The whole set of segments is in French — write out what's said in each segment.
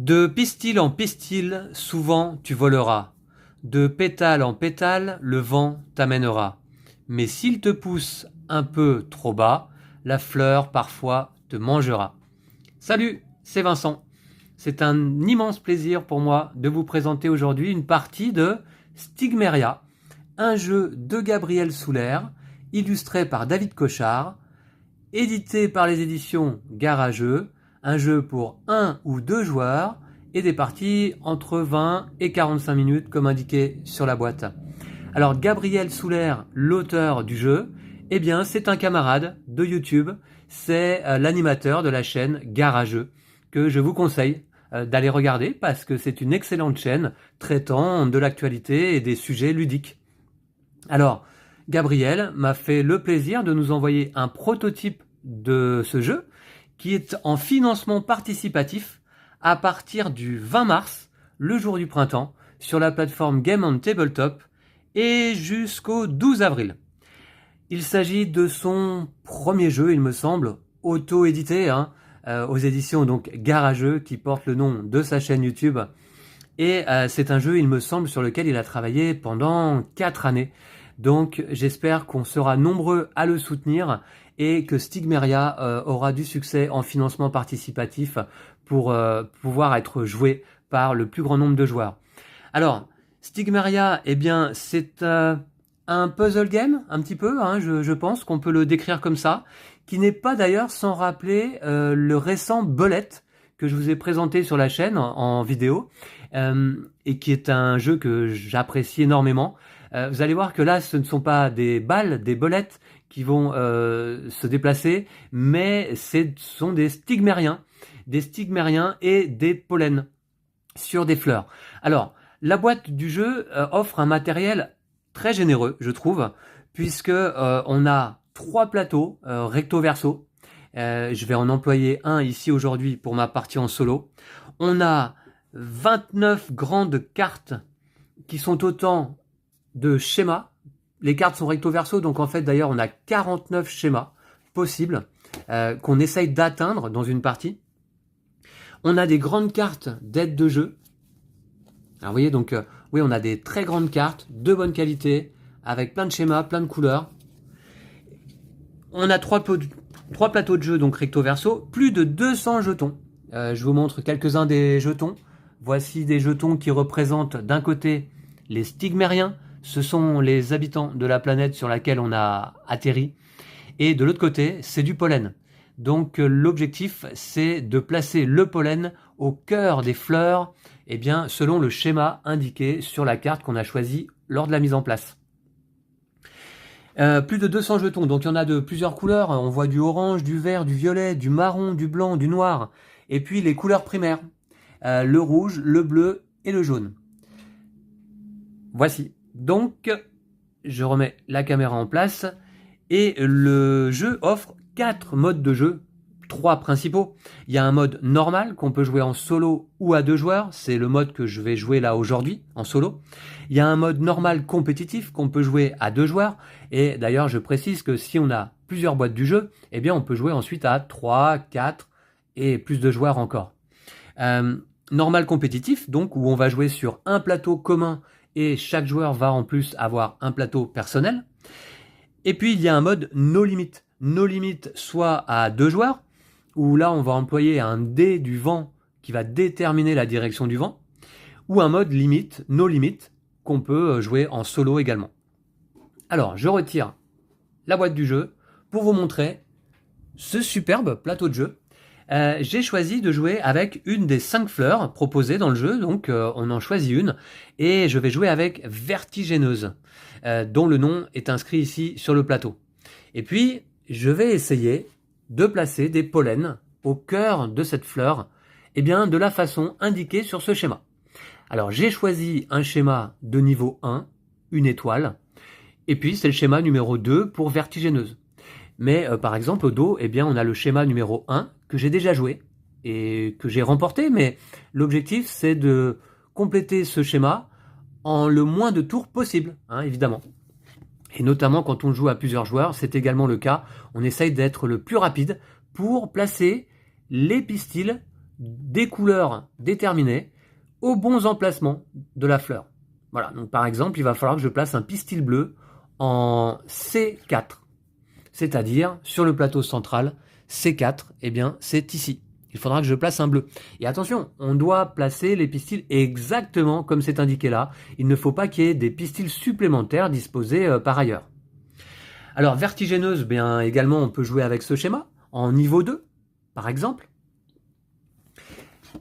De pistil en pistil, souvent tu voleras. De pétale en pétale, le vent t'amènera. Mais s'il te pousse un peu trop bas, la fleur parfois te mangera. Salut, c'est Vincent. C'est un immense plaisir pour moi de vous présenter aujourd'hui une partie de Stigmeria, un jeu de Gabriel Souler, illustré par David Cochard, édité par les éditions Garageux, un jeu pour 1 ou 2 joueurs et des parties entre 20 et 45 minutes comme indiqué sur la boîte. Alors Gabriel Souler, l'auteur du jeu, eh bien c'est un camarade de YouTube, c'est l'animateur de la chaîne Garageux que je vous conseille d'aller regarder parce que c'est une excellente chaîne traitant de l'actualité et des sujets ludiques. Alors, Gabriel m'a fait le plaisir de nous envoyer un prototype de ce jeu qui est en financement participatif à partir du 20 mars, le jour du printemps, sur la plateforme Game on Tabletop et jusqu'au 12 avril. Il s'agit de son premier jeu, il me semble, auto-édité, aux éditions donc Garageux, qui porte le nom de sa chaîne YouTube. Et c'est un jeu, il me semble, sur lequel il a travaillé pendant 4 années. Donc j'espère qu'on sera nombreux à le soutenir et que Stigmeria aura du succès en financement participatif pour pouvoir être joué par le plus grand nombre de joueurs. Alors, Stigmeria, eh bien, c'est un puzzle game, un petit peu, je pense qu'on peut le décrire comme ça, qui n'est pas d'ailleurs sans rappeler le récent Bullet que je vous ai présenté sur la chaîne en vidéo, et qui est un jeu que j'apprécie énormément. Vous allez voir que là, ce ne sont pas des balles, des bolettes qui vont se déplacer, mais ce sont des stigmériens et des pollens sur des fleurs. Alors, la boîte du jeu offre un matériel très généreux, je trouve, puisque on a 3 plateaux recto-verso. Je vais en employer un ici aujourd'hui pour ma partie en solo. On a 29 grandes cartes qui sont autant de schémas. Les cartes sont recto-verso, donc en fait d'ailleurs on a 49 schémas possibles qu'on essaye d'atteindre dans une partie. On a des grandes cartes d'aide de jeu. Alors vous voyez donc, oui, on a des très grandes cartes de bonne qualité avec plein de schémas, plein de couleurs. On a 3 plateaux de jeu donc recto-verso, plus de 200 jetons. Je vous montre quelques-uns des jetons. Voici des jetons qui représentent d'un côté les stigmériens, ce sont les habitants de la planète sur laquelle on a atterri, et de l'autre côté c'est du pollen. Donc l'objectif c'est de placer le pollen au cœur des fleurs, eh bien, selon le schéma indiqué sur la carte qu'on a choisi lors de la mise en place. Plus de 200 jetons, donc il y en a de plusieurs couleurs, on voit du orange, du vert, du violet, du marron, du blanc, du noir, et puis les couleurs primaires, le rouge, le bleu et le jaune. Voici, donc je remets la caméra en place, et le jeu offre 4 modes de jeu, 3 principaux. Il y a un mode normal qu'on peut jouer en solo ou à 2 joueurs, c'est le mode que je vais jouer là aujourd'hui, en solo. Il y a un mode normal compétitif qu'on peut jouer à 2 joueurs, et d'ailleurs je précise que si on a plusieurs boîtes du jeu, eh bien on peut jouer ensuite à 3, 4 et plus de joueurs encore. Normal compétitif, donc où on va jouer sur un plateau commun et chaque joueur va en plus avoir un plateau personnel. Et puis il y a un mode no limit. No limit soit à 2 joueurs, où là on va employer un dé du vent qui va déterminer la direction du vent, ou un mode limite, no limit, qu'on peut jouer en solo également. Alors je retire la boîte du jeu pour vous montrer ce superbe plateau de jeu. J'ai choisi de jouer avec une des 5 fleurs proposées dans le jeu, donc on en choisit une, et je vais jouer avec Vertigineuse, dont le nom est inscrit ici sur le plateau. Et puis, je vais essayer de placer des pollens au cœur de cette fleur, eh bien, de la façon indiquée sur ce schéma. Alors, j'ai choisi un schéma de niveau 1, une étoile, et puis c'est le schéma numéro 2 pour Vertigineuse. Mais par exemple, au dos, eh bien, on a le schéma numéro 1 que j'ai déjà joué et que j'ai remporté, mais l'objectif, c'est de compléter ce schéma en le moins de tours possible, évidemment. Et notamment quand on joue à plusieurs joueurs, c'est également le cas. On essaye d'être le plus rapide pour placer les pistils des couleurs déterminées aux bons emplacements de la fleur. Voilà, donc par exemple, il va falloir que je place un pistil bleu en C4, c'est-à-dire sur le plateau central, C4, eh bien c'est ici. Il faudra que je place un bleu. Et attention, on doit placer les pistils exactement comme c'est indiqué là. Il ne faut pas qu'il y ait des pistils supplémentaires disposés par ailleurs. Alors vertigineuse, bien également on peut jouer avec ce schéma en niveau 2, par exemple,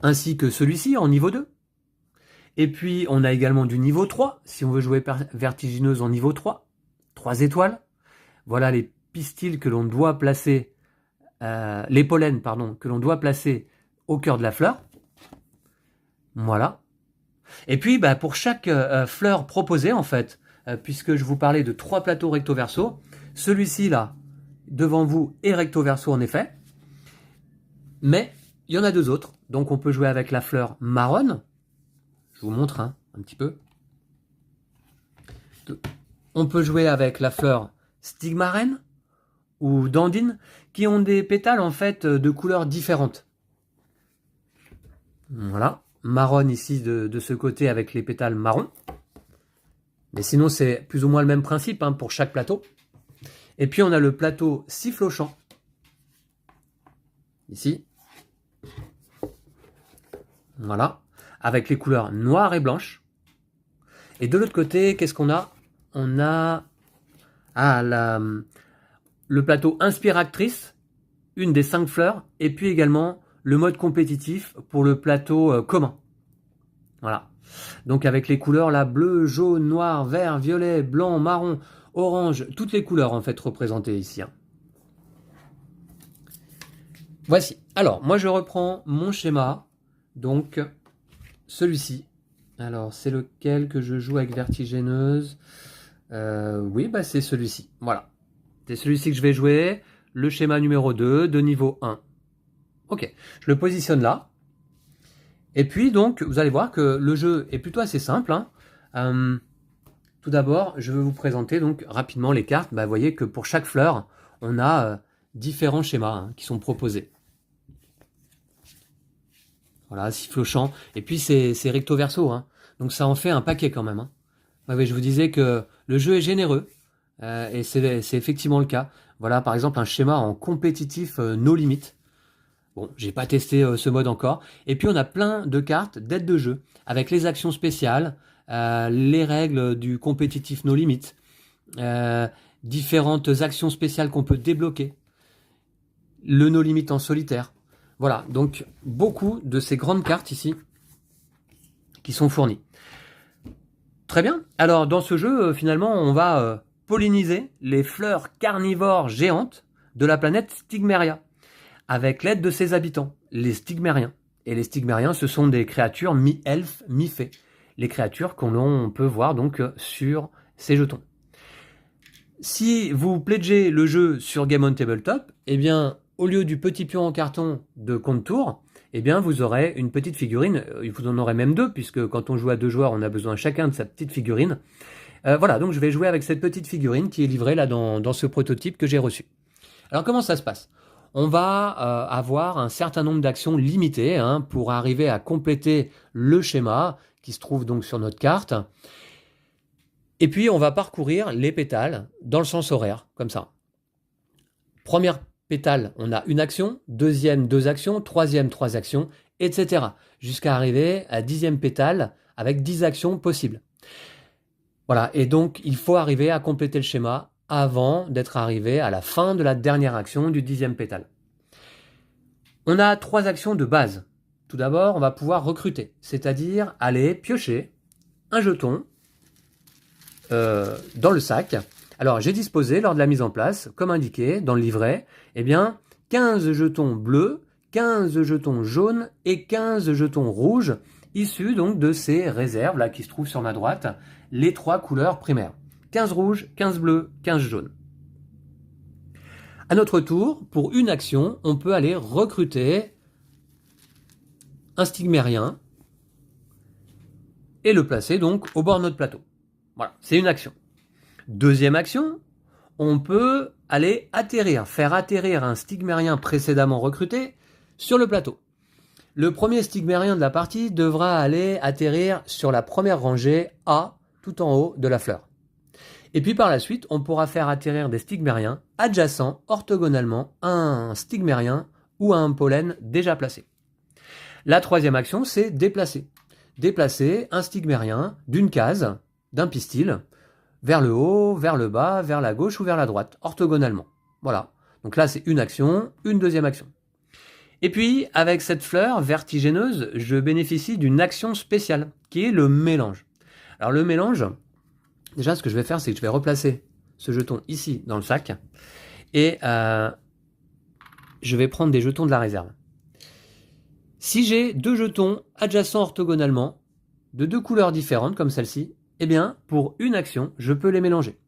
ainsi que celui-ci en niveau 2. Et puis on a également du niveau 3, si on veut jouer vertigineuse en niveau 3, 3 étoiles. Voilà les pistils que l'on doit placer, les pollens, pardon, que l'on doit placer au cœur de la fleur. Voilà. Et puis pour chaque fleur proposée, en fait, puisque je vous parlais de 3 plateaux recto-verso, celui-ci là, devant vous, est recto-verso en effet, mais il y en a 2 autres. Donc on peut jouer avec la fleur marronne. Je vous montre un petit peu. On peut jouer avec la fleur stigmarène ou dandine, qui ont des pétales en fait de couleurs différentes. Voilà, marron ici de ce côté avec les pétales marrons. Mais sinon c'est plus ou moins le même principe pour chaque plateau. Et puis on a le plateau sifflochant, ici. Voilà, avec les couleurs noires et blanches. Et de l'autre côté, qu'est-ce qu'on a? On a le plateau inspiratrice, une des 5 fleurs, et puis également le mode compétitif pour le plateau commun. Voilà. Donc avec les couleurs là, bleu, jaune, noir, vert, violet, blanc, marron, orange, toutes les couleurs en fait représentées ici. Voici. Alors, moi je reprends mon schéma. Donc, celui-ci. Alors, c'est lequel que je joue avec vertigineuse? Oui, c'est celui-ci. Voilà. C'est celui-ci que je vais jouer. Le schéma numéro 2 de niveau 1. Ok. Je le positionne là. Et puis, donc, vous allez voir que le jeu est plutôt assez simple. Tout d'abord, je vais vous présenter donc rapidement les cartes. Vous voyez que pour chaque fleur, on a différents schémas qui sont proposés. Voilà, sifflochant. Et puis c'est recto verso, donc ça en fait un paquet quand même. Ouais, je vous disais que le jeu est généreux, et c'est effectivement le cas. Voilà, par exemple, un schéma en compétitif no limit. Bon, j'ai pas testé ce mode encore. Et puis on a plein de cartes d'aide de jeu, avec les actions spéciales, les règles du compétitif no limit, différentes actions spéciales qu'on peut débloquer, le no limit en solitaire. Voilà, donc beaucoup de ces grandes cartes ici qui sont fournies. Très bien. Alors dans ce jeu, finalement, on va polliniser les fleurs carnivores géantes de la planète Stigmeria, avec l'aide de ses habitants, les Stigmériens. Et les Stigmériens, ce sont des créatures mi-elfes, mi-fées. Les créatures qu'on peut voir donc sur ces jetons. Si vous pledgez le jeu sur Game on Tabletop, eh bien, au lieu du petit pion en carton de compte-tour, eh bien, vous aurez une petite figurine. Vous en aurez même 2, puisque quand on joue à 2 joueurs, on a besoin chacun de sa petite figurine. Voilà, donc je vais jouer avec cette petite figurine qui est livrée là dans ce prototype que j'ai reçu. Alors, comment ça se passe? On va avoir un certain nombre d'actions limitées pour arriver à compléter le schéma qui se trouve donc sur notre carte. Et puis, on va parcourir les pétales dans le sens horaire, comme ça. Première pétale, on a une action, deuxième, 2 actions, troisième, 3 actions, etc. Jusqu'à arriver à 10e pétale avec 10 actions possibles. Voilà, et donc il faut arriver à compléter le schéma avant d'être arrivé à la fin de la dernière action du 10e pétale. On a 3 actions de base. Tout d'abord, on va pouvoir recruter, c'est-à-dire aller piocher un jeton dans le sac. Alors, j'ai disposé, lors de la mise en place, comme indiqué dans le livret, 15 jetons bleus, 15 jetons jaunes et 15 jetons rouges, issus donc de ces réserves là qui se trouvent sur ma droite, les 3 couleurs primaires. 15 rouges, 15 bleus, 15 jaunes. À notre tour, pour une action, on peut aller recruter un stigmérien et le placer donc au bord de notre plateau. Voilà, c'est une action. Deuxième action, on peut aller faire atterrir un stigmérien précédemment recruté sur le plateau. Le premier stigmérien de la partie devra aller atterrir sur la première rangée A, tout en haut de la fleur. Et puis par la suite, on pourra faire atterrir des stigmériens adjacents orthogonalement à un stigmérien ou à un pollen déjà placé. La troisième action, c'est déplacer. Déplacer un stigmérien d'une case, d'un pistil, vers le haut, vers le bas, vers la gauche ou vers la droite, orthogonalement. Voilà. Donc là, c'est une action, une deuxième action. Et puis, avec cette fleur vertigineuse, je bénéficie d'une action spéciale, qui est le mélange. Alors le mélange, déjà, ce que je vais faire, c'est que je vais replacer ce jeton ici dans le sac, et je vais prendre des jetons de la réserve. Si j'ai deux jetons adjacents orthogonalement, de deux couleurs différentes, comme celle-ci, eh bien, pour une action, je peux les mélanger.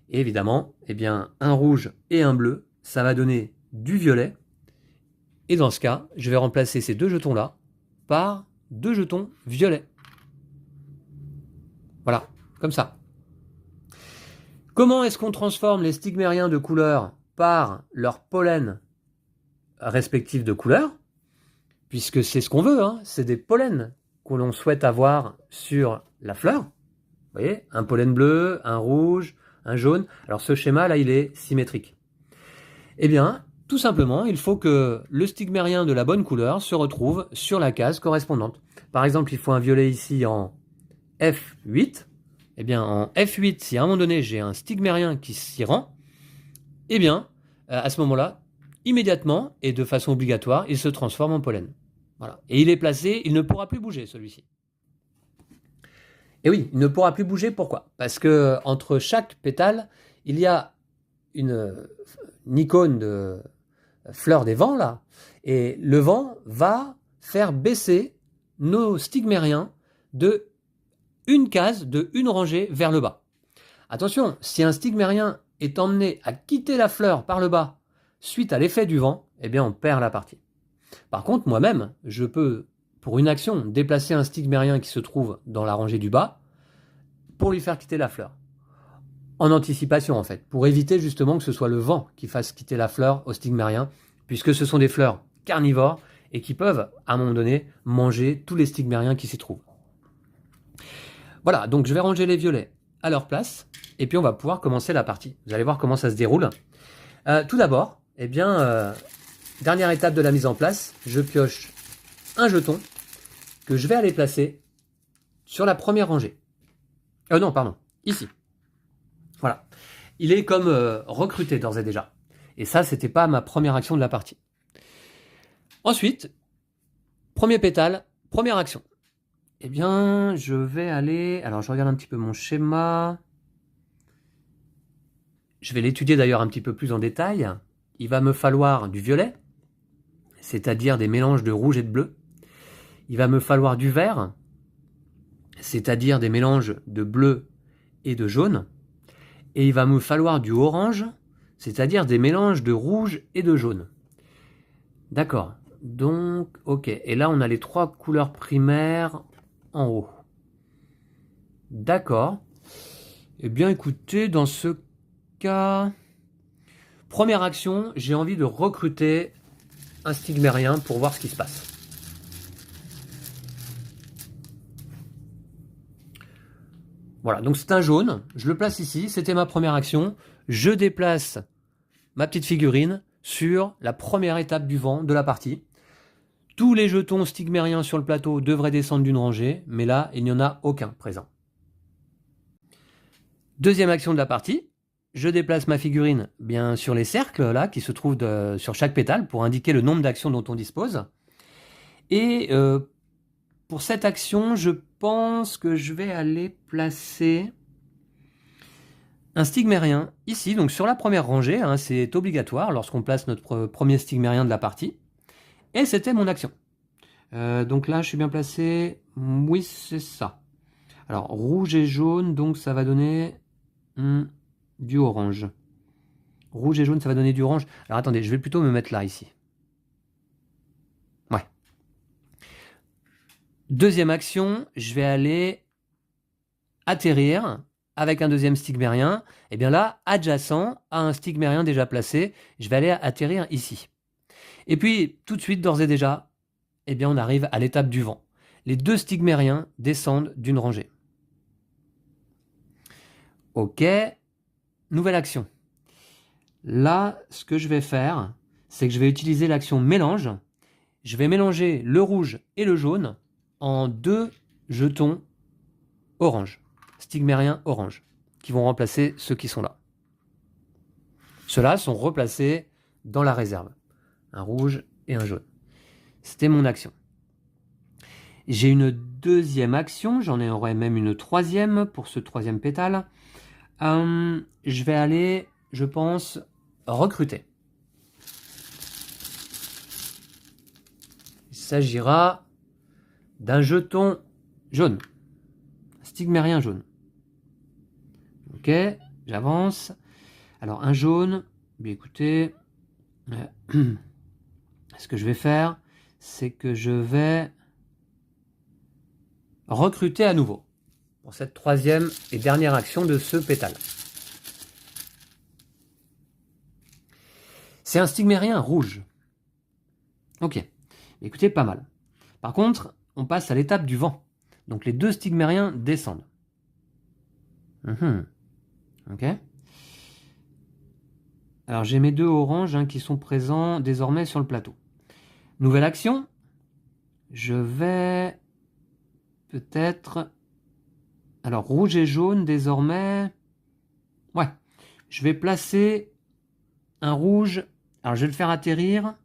Et évidemment, eh bien, un rouge et un bleu, ça va donner du violet. Et dans ce cas, je vais remplacer ces deux jetons-là par deux jetons violets. Voilà, comme ça. Comment est-ce qu'on transforme les stigmériens de couleur par leur pollen respectif de couleur? Puisque c'est ce qu'on veut, hein, c'est des pollens que l'on souhaite avoir sur la fleur. Vous voyez, un pollen bleu, un rouge, un jaune. Alors ce schéma-là, il est symétrique. Eh bien, tout simplement, il faut que le stigmérien de la bonne couleur se retrouve sur la case correspondante. Par exemple, il faut un violet ici en F8. Eh bien, en F8, si à un moment donné, j'ai un stigmérien qui s'y rend, eh bien, à ce moment-là, immédiatement et de façon obligatoire, il se transforme en pollen. Voilà. Et il est placé, il ne pourra plus bouger, celui-ci. Et oui, il ne pourra plus bouger, pourquoi? Parce que entre chaque pétale, il y a une icône de fleur des vents, là, et le vent va faire baisser nos stigmériens de une case, de une rangée vers le bas. Attention, si un stigmérien est emmené à quitter la fleur par le bas suite à l'effet du vent, eh bien on perd la partie. Par contre, moi-même, je peux, pour une action, déplacer un stigmérien qui se trouve dans la rangée du bas pour lui faire quitter la fleur. En anticipation, en fait, pour éviter justement que ce soit le vent qui fasse quitter la fleur au stigmérien, puisque ce sont des fleurs carnivores et qui peuvent, à un moment donné, manger tous les stigmériens qui s'y trouvent. Voilà, donc je vais ranger les violets à leur place, et puis on va pouvoir commencer la partie. Vous allez voir comment ça se déroule. Tout d'abord, eh bien, dernière étape de la mise en place, je pioche un jeton que je vais aller placer sur la première rangée. Non, pardon, ici. Voilà. Il est comme recruté d'ores et déjà. Et ça, c'était pas ma première action de la partie. Ensuite, premier pétale, première action. Eh bien, je vais aller... Alors, je regarde un petit peu mon schéma. Je vais l'étudier d'ailleurs un petit peu plus en détail. Il va me falloir du violet, c'est-à-dire des mélanges de rouge et de bleu. Il va me falloir du vert, c'est-à-dire des mélanges de bleu et de jaune. Et il va me falloir du orange, c'est-à-dire des mélanges de rouge et de jaune. D'accord. Donc, ok. Et là, on a les trois couleurs primaires en haut. D'accord. Eh bien, écoutez, dans ce cas... Première action, j'ai envie de recruter un stigmérien pour voir ce qui se passe. Voilà, donc c'est un jaune, je le place ici, c'était ma première action. Je déplace ma petite figurine sur la première étape du vent de la partie. Tous les jetons stigmériens sur le plateau devraient descendre d'une rangée, mais là, il n'y en a aucun présent. Deuxième action de la partie, je déplace ma figurine bien sur les cercles là qui se trouvent sur chaque pétale pour indiquer le nombre d'actions dont on dispose. Et pour cette action, je pense que je vais aller placer un stigmérien ici, donc sur la première rangée, hein, c'est obligatoire lorsqu'on place notre premier stigmérien de la partie. Et c'était mon action. Donc là, je suis bien placé. Oui, c'est ça. Alors, rouge et jaune, donc ça va donner du orange. Rouge et jaune, ça va donner du orange. Alors attendez, je vais plutôt me mettre là, ici. Ouais. Deuxième action, je vais aller atterrir avec un deuxième stigmérien. Et bien là, adjacent à un stigmérien déjà placé, je vais aller atterrir ici. Et puis, tout de suite, d'ores et déjà, eh bien on arrive à l'étape du vent. Les deux stigmériens descendent d'une rangée. Ok, nouvelle action. Là, ce que je vais faire, c'est que je vais utiliser l'action mélange. Je vais mélanger le rouge et le jaune en 2 jetons orange, stigmériens orange, qui vont remplacer ceux qui sont là. Ceux-là sont replacés dans la réserve. Un rouge et un jaune. C'était mon action. J'ai une deuxième action, j'en aurai même une troisième pour ce troisième pétale. Je vais aller, je pense, recruter. Il s'agira d'un jeton jaune. Stigmérien jaune. Ok, j'avance. Alors un jaune, bien écoutez, ce que je vais faire, c'est que je vais recruter à nouveau pour cette troisième et dernière action de ce pétale. C'est un stigmérien rouge. Ok, écoutez, pas mal. Par contre, on passe à l'étape du vent. Donc les deux stigmériens descendent. Ok. Alors j'ai mes deux oranges qui sont présents désormais sur le plateau. Nouvelle action. Je vais peut-être... Alors rouge et jaune désormais... Ouais. Je vais placer un rouge... Alors je vais le faire atterrir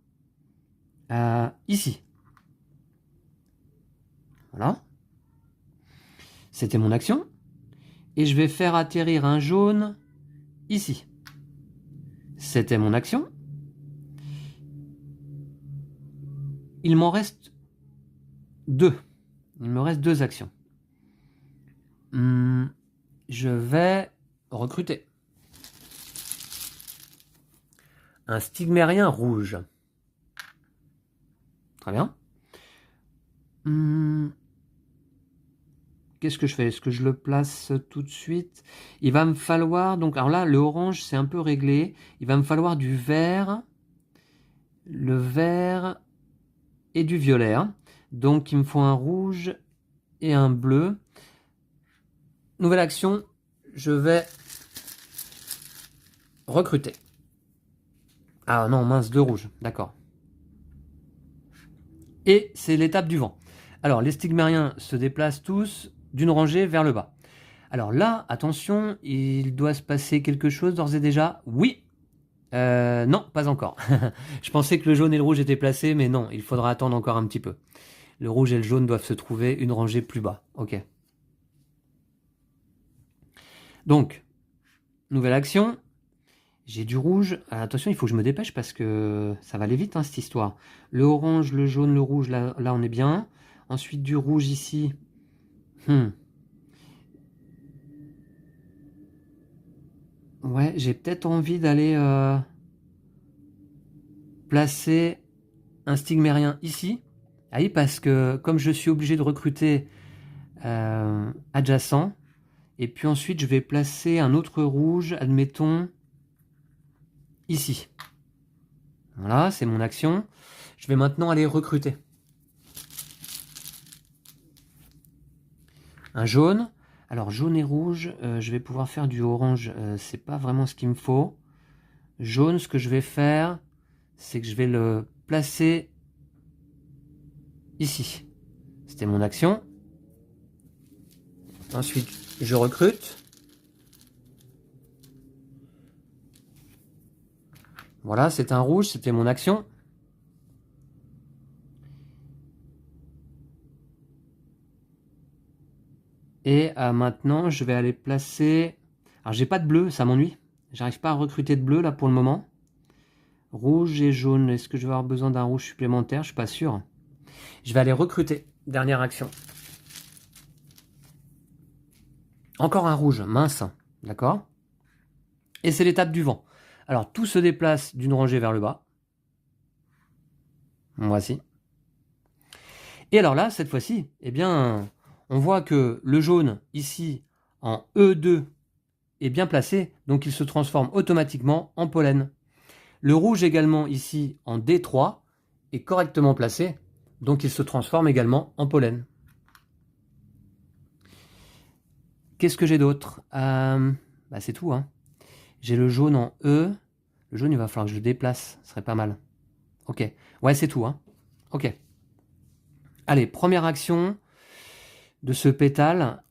ici. Voilà. C'était mon action. Et je vais faire atterrir un jaune ici. C'était mon action. Il m'en reste 2. Il me reste 2 actions. Je vais recruter un stigmérien rouge. Très bien. Qu'est-ce que je fais? Est-ce que je le place tout de suite? Il va me falloir... Donc, alors là, le orange, c'est un peu réglé. Il va me falloir du vert, le vert et du violet. Donc, il me faut un rouge et un bleu. Nouvelle action, je vais recruter. Ah non, mince, 2 rouges, d'accord. Et c'est l'étape du vent. Alors, les stigmériens se déplacent tous d'une rangée vers le bas. Alors là, attention, il doit se passer quelque chose d'ores et déjà. Oui. Non, pas encore. Je pensais que le jaune et le rouge étaient placés, mais non, il faudra attendre encore un petit peu. Le rouge et le jaune doivent se trouver une rangée plus bas. Ok. Donc, nouvelle action. J'ai du rouge. Attention, il faut que je me dépêche parce que ça va aller vite, cette histoire. Le orange, le jaune, le rouge, là on est bien. Ensuite, du rouge ici. Ouais, j'ai peut-être envie d'aller placer un stigmérien ici. Ah oui, parce que comme je suis obligé de recruter adjacent, et puis ensuite je vais placer un autre rouge, admettons, ici. Voilà, c'est mon action. Je vais maintenant aller recruter. Un jaune. Alors jaune et rouge, je vais pouvoir faire du orange, c'est pas vraiment ce qu'il me faut. Jaune, ce que je vais faire, c'est que je vais le placer ici. C'était mon action. Ensuite, je recrute. Voilà, c'est un rouge, c'était mon action. Et maintenant, je vais aller placer... Alors, j'ai pas de bleu, ça m'ennuie. J'arrive pas à recruter de bleu, là, pour le moment. Rouge et jaune. Est-ce que je vais avoir besoin d'un rouge supplémentaire? Je suis pas sûr. Je vais aller recruter. Dernière action. Encore un rouge, mince. D'accord? Et c'est l'étape du vent. Alors, tout se déplace d'une rangée vers le bas. Voici. Et alors là, cette fois-ci, eh bien, on voit que le jaune, ici, en E2, est bien placé, donc il se transforme automatiquement en pollen. Le rouge également, ici, en D3, est correctement placé, Donc il se transforme également en pollen. Qu'est-ce que j'ai d'autre? C'est tout, hein. J'ai le jaune en E. Le jaune, il va falloir que je le déplace. Ce serait pas mal. Ok. Ouais, c'est tout, hein. Ok. Allez, première action de ce pétale.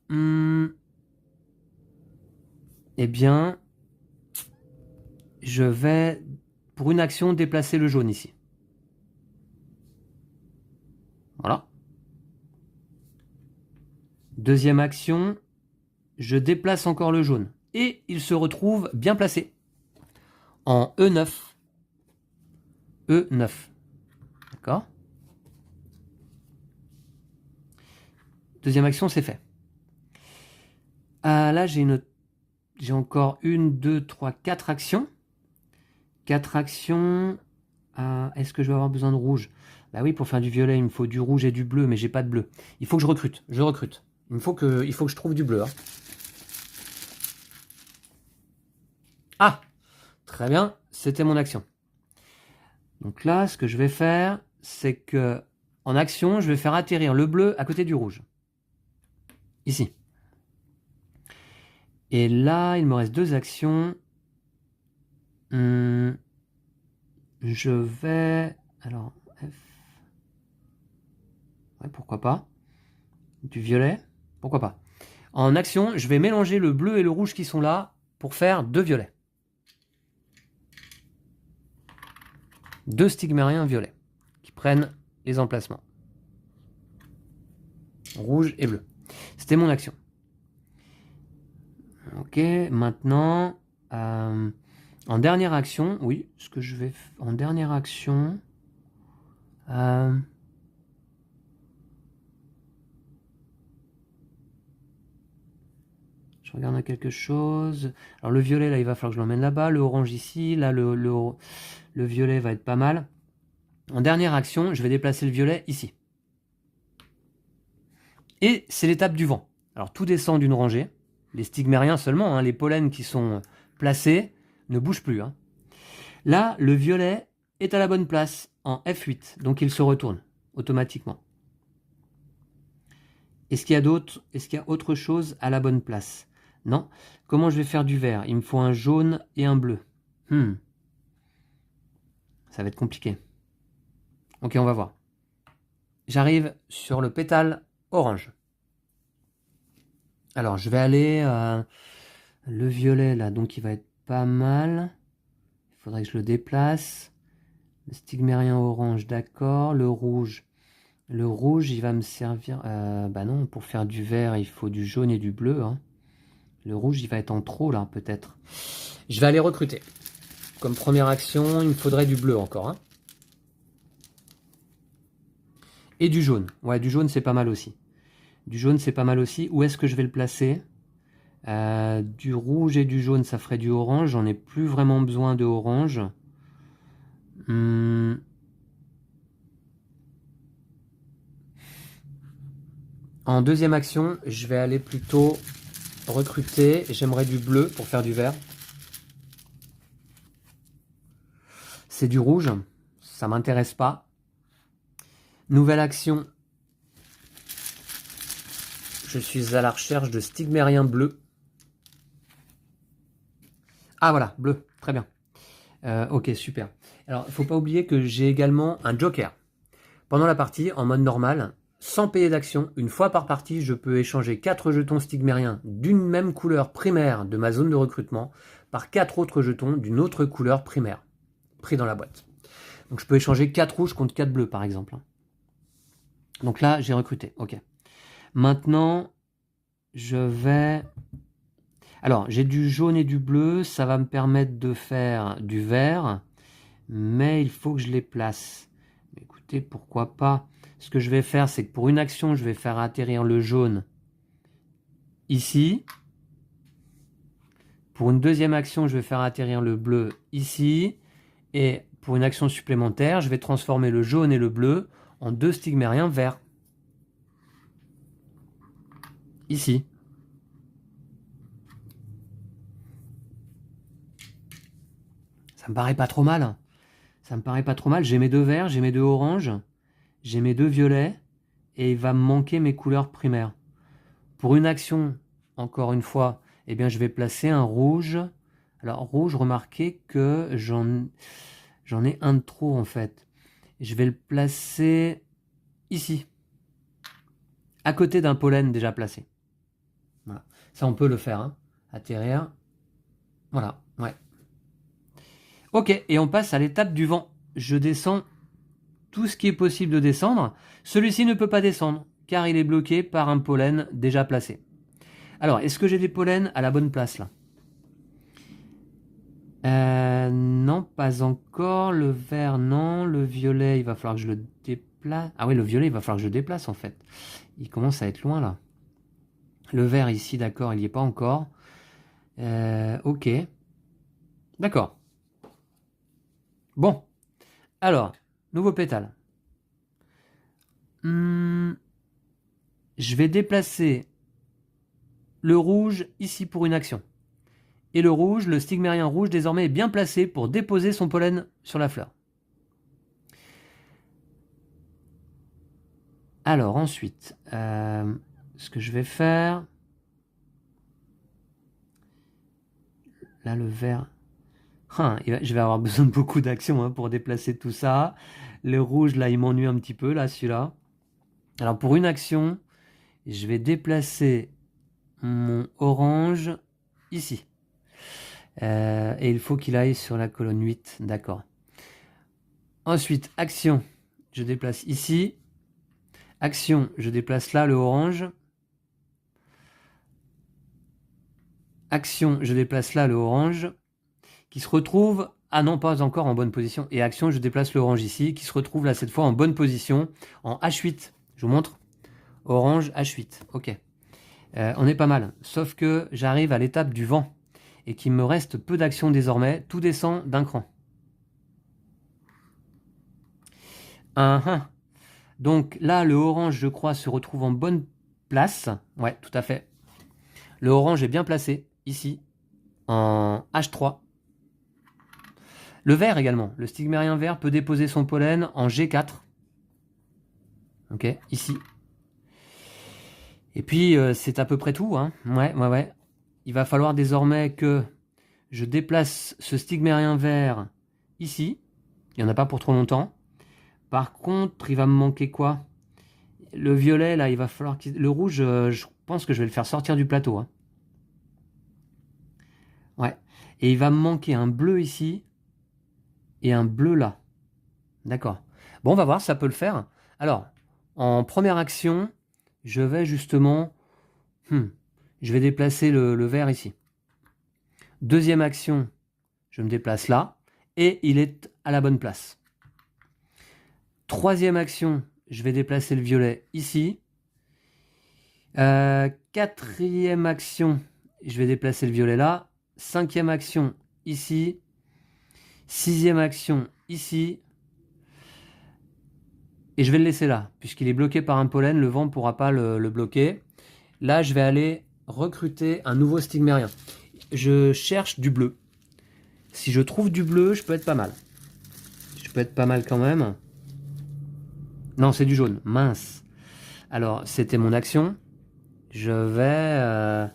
Eh bien, je vais, pour une action, déplacer le jaune ici. Voilà. Deuxième action, je déplace encore le jaune. Et il se retrouve bien placé. En E9. E9. D'accord? Deuxième action, c'est fait. Là, j'ai encore 1, 2, 3, 4 actions. 4 actions. Est-ce que je vais avoir besoin de rouge? Bah oui, pour faire du violet, il me faut du rouge et du bleu, mais j'ai pas de bleu. Il faut que je recrute. Je recrute. Il faut que je trouve du bleu. Hein. Ah! Très bien, c'était mon action. Donc là, ce que je vais faire, c'est que en action, je vais faire atterrir le bleu à côté du rouge. Ici. Et là, il me reste 2 actions. Je vais... Alors, F... Ouais, pourquoi pas. Du violet, pourquoi pas. En action, je vais mélanger le bleu et le rouge qui sont là pour faire 2 violets. 2 stigmériens violets qui prennent les emplacements. Rouge et bleu. C'était mon action. Ok, maintenant, en dernière action, oui, ce que je vais... En dernière action... je regarde quelque chose. Alors le violet, là, il va falloir que je l'emmène là-bas. Le orange ici. Là, le violet va être pas mal. En dernière action, je vais déplacer le violet ici. Et c'est l'étape du vent. Alors tout descend d'une rangée. Les stigmériens seulement, hein, les pollens qui sont placés ne bougent plus. Hein. Là, le violet est à la bonne place en F8. Donc il se retourne automatiquement. Est-ce qu'il y a d'autres? Est-ce qu'il y a autre chose à la bonne place? Non. Comment je vais faire du vert? Il me faut un jaune et un bleu. Ça va être compliqué. Ok, on va voir. J'arrive sur le pétale orange. Alors, je vais aller... le violet, là, donc il va être pas mal. Il faudrait que je le déplace. Le stigmérien orange, d'accord. Le rouge, il va me servir... bah non, pour faire du vert, il faut du jaune et du bleu. Hein. Le rouge, il va être en trop, là, peut-être. Je vais aller recruter. Comme première action, il me faudrait du bleu encore. Hein. Et du jaune. Ouais, du jaune, c'est pas mal aussi. Du jaune, c'est pas mal aussi. Où est-ce que je vais le placer? Du rouge et du jaune, ça ferait du orange. J'en ai plus vraiment besoin de orange. En deuxième action, je vais aller plutôt recruter. J'aimerais du bleu pour faire du vert. C'est du rouge. Ça m'intéresse pas. Nouvelle action. Je suis à la recherche de stigmérien bleu. Ah voilà, bleu. Très bien. Ok, super. Alors, il ne faut pas oublier que j'ai également un joker. Pendant la partie, en mode normal, sans payer d'action, une fois par partie, je peux échanger 4 jetons stigmériens d'une même couleur primaire de ma zone de recrutement par 4 autres jetons d'une autre couleur primaire, pris dans la boîte. Donc je peux échanger 4 rouges contre 4 bleus, par exemple. Donc là, j'ai recruté. Ok. Maintenant, je vais... Alors, j'ai du jaune et du bleu. Ça va me permettre de faire du vert. Mais il faut que je les place. Écoutez, pourquoi pas. Ce que je vais faire, c'est que pour une action, je vais faire atterrir le jaune ici. Pour une deuxième action, je vais faire atterrir le bleu ici. Et pour une action supplémentaire, je vais transformer le jaune et le bleu en 2 stigmériens verts. Ici. Ça me paraît pas trop mal. Ça me paraît pas trop mal. J'ai mes 2 verts, j'ai mes 2 oranges. j'ai mes 2 violets et il va me manquer mes couleurs primaires. Pour une action, encore une fois, eh bien, je vais placer un rouge. Alors, rouge, remarquez que j'en ai un de trop, en fait. Je vais le placer ici, à côté d'un pollen déjà placé. Voilà. Ça, on peut le faire. Hein. Atterrir. Voilà, ouais. Ok, et on passe à l'étape du vent. Je descends tout ce qui est possible de descendre. Celui-ci ne peut pas descendre, car il est bloqué par un pollen déjà placé. Alors, est-ce que j'ai des pollens à la bonne place, là? Non, pas encore. Le vert, non. Le violet, il va falloir que je le déplace. Ah oui, le violet, il va falloir que je le déplace, en fait. Il commence à être loin, là. Le vert, ici, d'accord, il n'y est pas encore. Ok. D'accord. Bon. Alors, nouveau pétale. Je vais déplacer le rouge ici pour une action. Et le rouge, le stigmérien rouge, désormais est bien placé pour déposer son pollen sur la fleur. Alors ensuite, ce que je vais faire... Là, le vert... je vais avoir besoin de beaucoup d'actions pour déplacer tout ça. Le rouge, là, il m'ennuie un petit peu, là, celui-là. Alors pour une action, je vais déplacer mon orange ici. Et il faut qu'il aille sur la colonne 8, d'accord. Ensuite, action, je déplace ici. Action, je déplace là le orange. Action, je déplace là le orange, qui se retrouve... Ah non, pas encore en bonne position. Et action, je déplace le orange ici, qui se retrouve là cette fois en bonne position, en H8. Je vous montre. Orange, H8. Ok. On est pas mal. Sauf que j'arrive à l'étape du vent, et qu'il me reste peu d'action désormais. Tout descend d'un cran. Donc là, le orange, je crois, se retrouve en bonne place. Ouais, tout à fait. Le orange est bien placé, ici, en H3. Le vert également. Le stigmérien vert peut déposer son pollen en G4. Ok, ici. Et puis, c'est à peu près tout. Hein. Ouais. Il va falloir désormais que je déplace ce stigmérien vert ici. Il n'y en a pas pour trop longtemps. Par contre, il va me manquer quoi? Le violet, là, il va falloir... Le rouge, je pense que je vais le faire sortir du plateau. Hein. Ouais. Et il va me manquer un bleu ici et un bleu là. D'accord. Bon, on va voir, ça peut le faire. Alors, en première action, je vais justement... je vais déplacer le vert ici. Deuxième action, je me déplace là. Et il est à la bonne place. Troisième action, je vais déplacer le violet ici. Quatrième action, je vais déplacer le violet là. Cinquième action, ici. Sixième action, ici. Et je vais le laisser là, puisqu'il est bloqué par un pollen, le vent ne pourra pas le bloquer. Là, je vais aller recruter un nouveau stigmérien. Je cherche du bleu. Si je trouve du bleu, je peux être pas mal. Je peux être pas mal quand même. Non, c'est du jaune. Mince. Alors, c'était mon action. Je vais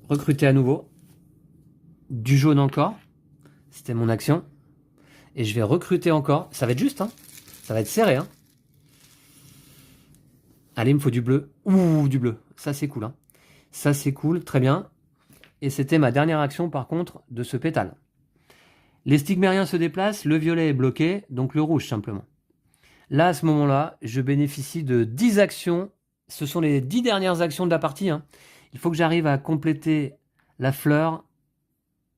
recruter à nouveau. Du jaune encore. C'était mon action. Et je vais recruter encore. Ça va être juste, hein. Ça va être serré, hein. Allez, il me faut du bleu. Ouh, du bleu. Ça, c'est cool, hein. Ça, c'est cool. Très bien. Et c'était ma dernière action, par contre, de ce pétale. Les stigmériens se déplacent. Le violet est bloqué. Donc, le rouge, simplement. Là, à ce moment-là, je bénéficie de 10 actions. Ce sont les 10 dernières actions de la partie, hein. Il faut que j'arrive à compléter la fleur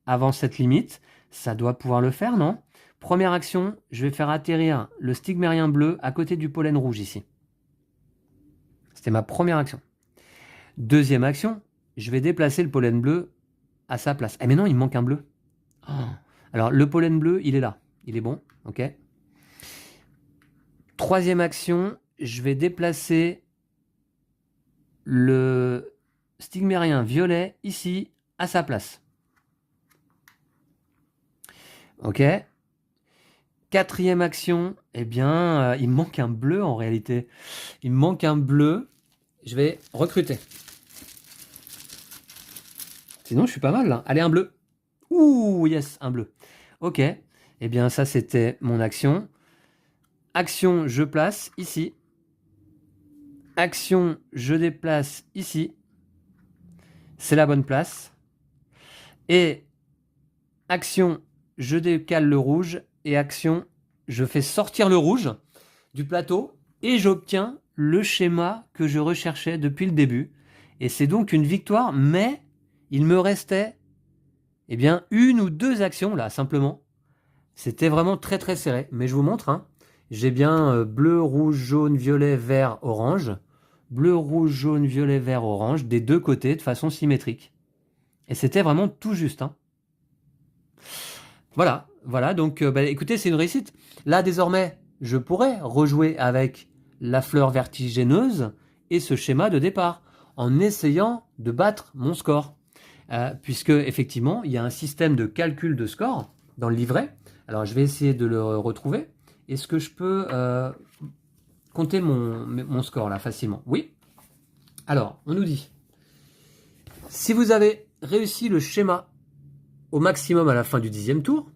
avant cette limite. Ça doit pouvoir le faire, non? Première action, je vais faire atterrir le stigmérien bleu à côté du pollen rouge ici. C'était ma première action. Deuxième action, je vais déplacer le pollen bleu à sa place. Eh mais non, il me manque un bleu. Oh. Alors, le pollen bleu, il est là. Il est bon, ok. Troisième action, je vais déplacer le stigmérien violet ici à sa place. Ok. quatrième action, eh bien, il me manque un bleu en réalité. Il me manque un bleu. Je vais recruter. Sinon, je suis pas mal là. Allez, un bleu. Ouh, yes, un bleu. Ok. Eh bien, ça, c'était mon action. Action, je place ici. Action, je déplace ici. C'est la bonne place. Et action, je décale le rouge. Et action, je fais sortir le rouge du plateau. Et j'obtiens le schéma que je recherchais depuis le début. Et c'est donc une victoire, mais il me restait eh bien, une ou deux actions là, simplement. C'était vraiment très très serré. Mais je vous montre, hein. J'ai bien bleu, rouge, jaune, violet, vert, orange. Bleu, rouge, jaune, violet, vert, orange, des deux côtés de façon symétrique. Et c'était vraiment tout juste, hein. Voilà, voilà, donc écoutez, c'est une réussite. Là, désormais, je pourrais rejouer avec la fleur vertigineuse et ce schéma de départ, en essayant de battre mon score. Puisque, effectivement, il y a un système de calcul de score dans le livret. Alors, je vais essayer de le retrouver. Est-ce que je peux compter mon score, là, facilement? Oui. Alors, on nous dit, si vous avez réussi le schéma au maximum à la fin du 10e tour,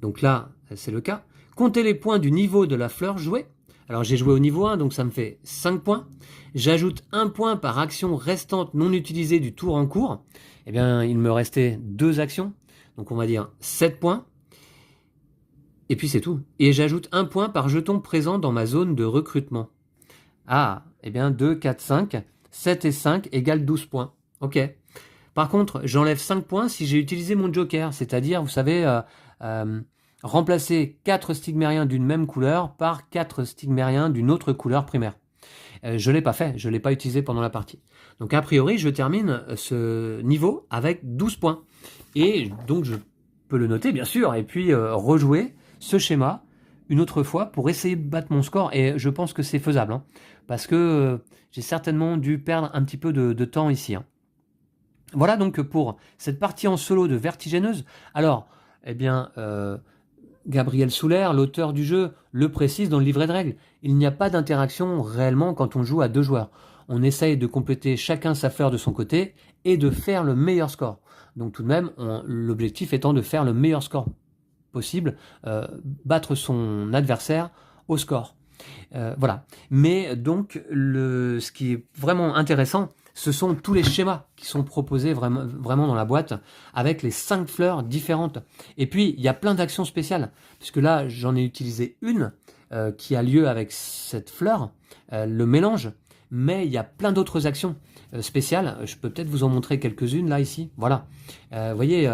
donc là, c'est le cas, comptez les points du niveau de la fleur jouée. Alors, j'ai joué au niveau 1, donc ça me fait 5 points. J'ajoute 1 point par action restante non utilisée du tour en cours. Eh bien, il me restait 2 actions, donc on va dire 7 points. Et puis c'est tout. Et j'ajoute 1 point par jeton présent dans ma zone de recrutement. Ah, eh bien 2, 4, 5, 7 et 5 égale 12 points. Ok. Par contre, j'enlève 5 points si j'ai utilisé mon joker, c'est-à-dire, vous savez, remplacer 4 stigmériens d'une même couleur par 4 stigmériens d'une autre couleur primaire. Je ne l'ai pas fait, je ne l'ai pas utilisé pendant la partie. Donc a priori, je termine ce niveau avec 12 points. Et donc je peux le noter, bien sûr, et puis rejouer ce schéma une autre fois pour essayer de battre mon score. Et je pense que c'est faisable, hein, parce que j'ai certainement dû perdre un petit peu de temps ici, hein. Voilà donc pour cette partie en solo de Vertigineuse. Alors, eh bien, Gabriel Souler, l'auteur du jeu, le précise dans le livret de règles. Il n'y a pas d'interaction réellement quand on joue à 2 joueurs. On essaye de compléter chacun sa fleur de son côté et de faire le meilleur score. Donc tout de même, l'objectif étant de faire le meilleur score possible, battre son adversaire au score. Voilà. Mais donc, ce qui est vraiment intéressant, ce sont tous les schémas qui sont proposés vraiment dans la boîte, avec les 5 fleurs différentes. Et puis, il y a plein d'actions spéciales, puisque là, j'en ai utilisé une qui a lieu avec cette fleur, le mélange, mais il y a plein d'autres actions spéciales. Je peux peut-être vous en montrer quelques-unes, là, ici. Voilà. Vous voyez,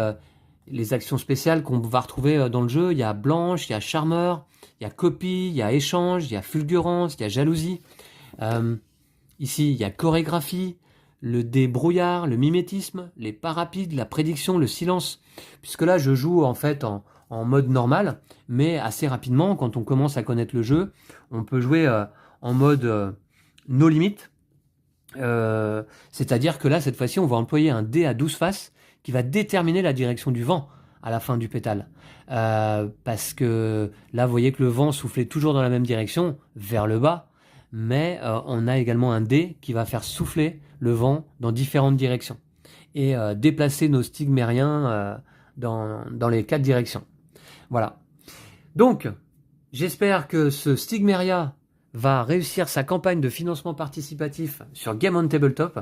les actions spéciales qu'on va retrouver dans le jeu, il y a blanche, il y a charmeur, il y a copie, il y a échange, il y a fulgurance, il y a jalousie. Ici, il y a chorégraphie, le débrouillard, le mimétisme, les pas rapides, la prédiction, le silence. Puisque là, je joue en fait en mode normal, mais assez rapidement, quand on commence à connaître le jeu, on peut jouer en mode no limit. C'est-à-dire que là, cette fois-ci, on va employer un dé à 12 faces qui va déterminer la direction du vent à la fin du pétale. Parce que là, vous voyez que le vent soufflait toujours dans la même direction, vers le bas, mais on a également un dé qui va faire souffler le vent dans différentes directions et déplacer nos stigmériens dans les 4 directions. Voilà. Donc, j'espère que ce Stigmeria va réussir sa campagne de financement participatif sur Game on Tabletop.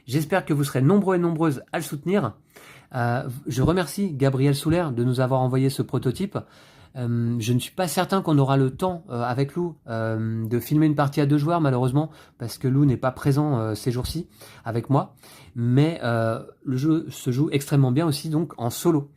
J'espère que vous serez nombreux et nombreuses à le soutenir. Je remercie Gabriel Souler de nous avoir envoyé ce prototype. Je ne suis pas certain qu'on aura le temps avec Lou de filmer une partie à 2 joueurs, malheureusement, parce que Lou n'est pas présent ces jours-ci avec moi. Mais le jeu se joue extrêmement bien aussi, donc en solo.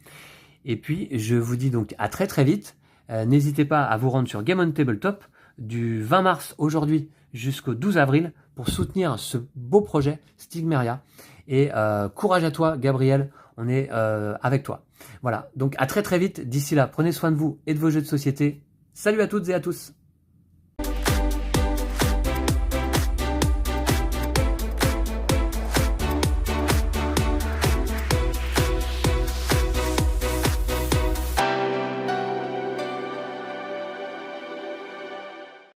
Et puis, je vous dis donc à très très vite. N'hésitez pas à vous rendre sur Game on Tabletop du 20 mars aujourd'hui jusqu'au 12 avril pour soutenir ce beau projet Stigmeria. Et courage à toi, Gabriel, on est avec toi. Voilà, donc à très très vite. D'ici là, prenez soin de vous et de vos jeux de société. Salut à toutes et à tous.